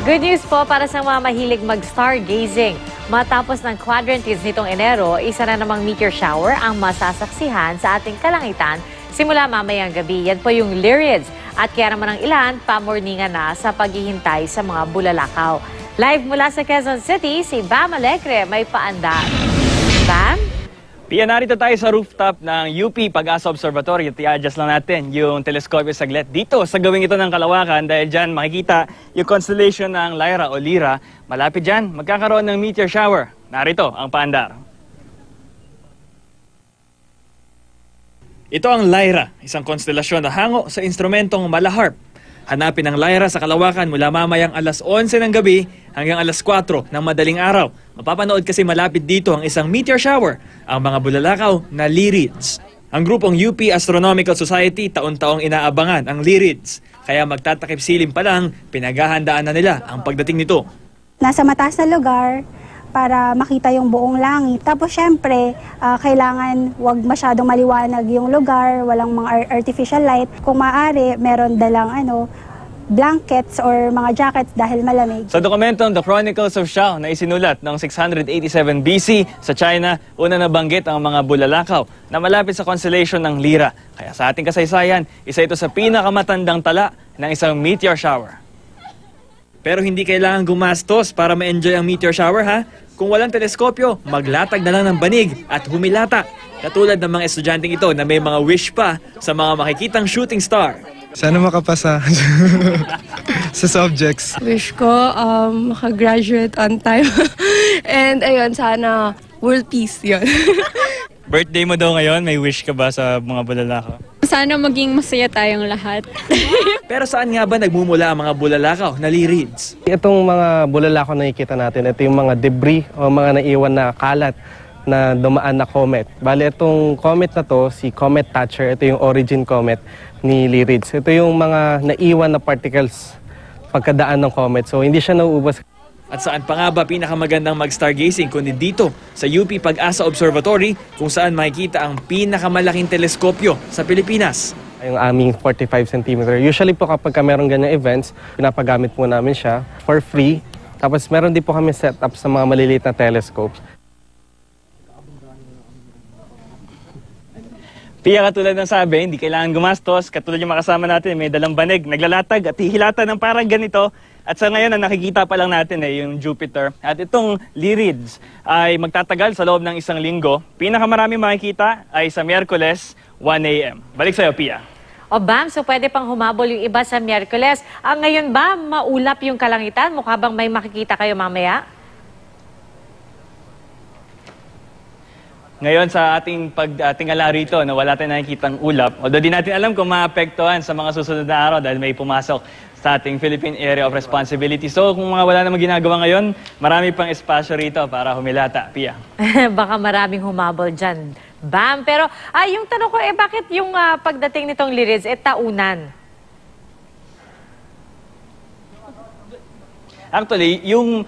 Good news po para sa mga mahilig mag-stargazing. Matapos ng quadrantiles nitong Enero, isa na namang meteor shower ang masasaksihan sa ating kalangitan simula mamayang gabi. Yan po yung Lyrids. At kaya naman ang ilan, pamorningan na sa paghihintay sa mga bulalakaw. Live mula sa Quezon City, si Bam Alegre may paandar. Bam? Pia, narito tayo sa rooftop ng UP Pag-asa Observatory at i-adjust lang natin yung teleskopyo saglit dito sa gawing ito ng Kalawakan dahil dyan makikita yung constellation ng Lyra o Lira. Malapit dyan, magkakaroon ng meteor shower. Narito ang paandar. Ito ang Lyra, isang konstelasyon na hango sa instrumentong malaharp. Hanapin ang Lyra sa Kalawakan mula mamayang alas 11 ng gabi hanggang alas 4 ng madaling araw. Mapapanood kasi malapit dito ang isang meteor shower, ang mga bulalakaw na Lyrids. Ang grupong UP Astronomical Society taon-taong inaabangan ang Lyrids. Kaya magtatakip silim pa lang, pinaghahandaan na nila ang pagdating nito. Nasa mataas na lugar para makita yung buong langit. Tapos syempre, kailangan wag masyadong maliwanag yung lugar, walang mga artificial light. Kung maaari, meron dalang blankets or mga jackets dahil malamig. Sa dokumentong The Chronicles of Shao na isinulat noong 687 BC sa China, una nabanggit ang mga bulalakaw na malapit sa constellation ng Lira. Kaya sa ating kasaysayan, isa ito sa pinakamatandang tala ng isang meteor shower. Pero hindi kailangan gumastos para ma-enjoy ang meteor shower, ha? Kung walang teleskopyo, maglatag na lang ng banig at humilata. Katulad ng mga estudyanteng ito na may mga wish pa sa mga makikitang shooting star. Sana makapasa sa subjects. Wish ko makagraduate on time. And ayun, sana world peace yun. Birthday mo daw ngayon, may wish ka ba sa mga bulalakaw? Sana maging masaya tayong lahat. Pero saan nga ba nagmumula ang mga bulalakaw na Lyrids? Itong mga bulalakaw na nakikita natin, ito yung mga debris o mga naiwan na kalat na dumaan na comet. Bale, itong comet na to, si Comet Thatcher, ito yung origin comet ni Lyrids. Ito yung mga naiwan na particles pagkadaan ng comet. So, hindi siya nauubos. At saan pa nga ba pinakamagandang mag-stargazing kundi dito sa UP Pag-asa Observatory kung saan makikita ang pinakamalaking teleskopyo sa Pilipinas? Yung aming 45 cm. Usually po kapag mayroong ganyang events, pinapagamit po namin siya for free. Tapos meron din po kami set up sa mga maliliit na telescopes. Pia, katulad ng sabi, hindi kailangan gumastos. Katulad yung makasama natin, may dalang banig, naglalatag at hihilata ng parang ganito. At sa ngayon, ang nakikita pa lang natin yung Jupiter. At itong Lyrids ay magtatagal sa loob ng isang linggo. Pinakamaraming makikita ay sa Miyerkules, 1 a.m. Balik sa'yo, Pia. O Bam, so pwede pang humabol yung iba sa Miyerkules. Ngayon ba, maulap yung kalangitan? Mukha bang may makikita kayo mamaya? Ngayon sa ating pagtingala rito na wala tayong nakikitang ulap, although di natin alam kung maapektuhan sa mga susunod na araw dahil may pumasok sa ating Philippine Area of Responsibility. So kung mga wala namang ginagawa ngayon, marami pang espasyo rito para humilata. Pia. Baka maraming humabol dyan. Bam, pero yung tanong ko, bakit yung pagdating nitong Lyrids, taunan? Actually, yung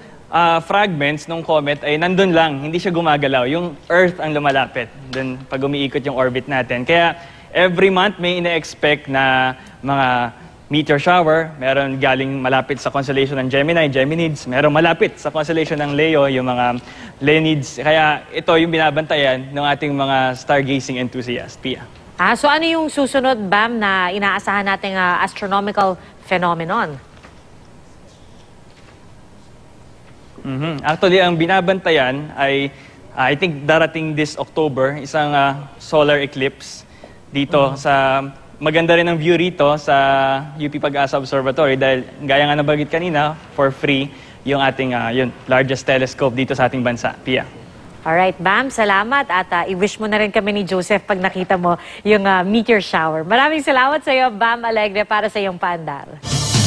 fragments ng comet ay nandun lang, hindi siya gumagalaw. Yung Earth ang lumalapit dun pag umiikot yung orbit natin. Kaya every month may ina-expect na mga meteor shower. Meron galing malapit sa constellation ng Gemini, Geminids. Meron malapit sa constellation ng Leo, yung mga Leonids. Kaya ito yung binabantayan ng ating mga stargazing enthusiasts. Pia. So ano yung susunod, Bam, na inaasahan nating astronomical phenomenon? Actually, ang binabantayan ay, I think darating this October, isang solar eclipse dito sa... Maganda rin ang view rito sa UP Pag-asa Observatory dahil gaya nga nabanggit kanina, for free, yung ating largest telescope dito sa ating bansa. Pia. Alright, Bam, salamat at i-wish mo na rin kami ni Joseph pag nakita mo yung meteor shower. Maraming salamat sa iyo, Bam Alegre, para sa iyong paandar.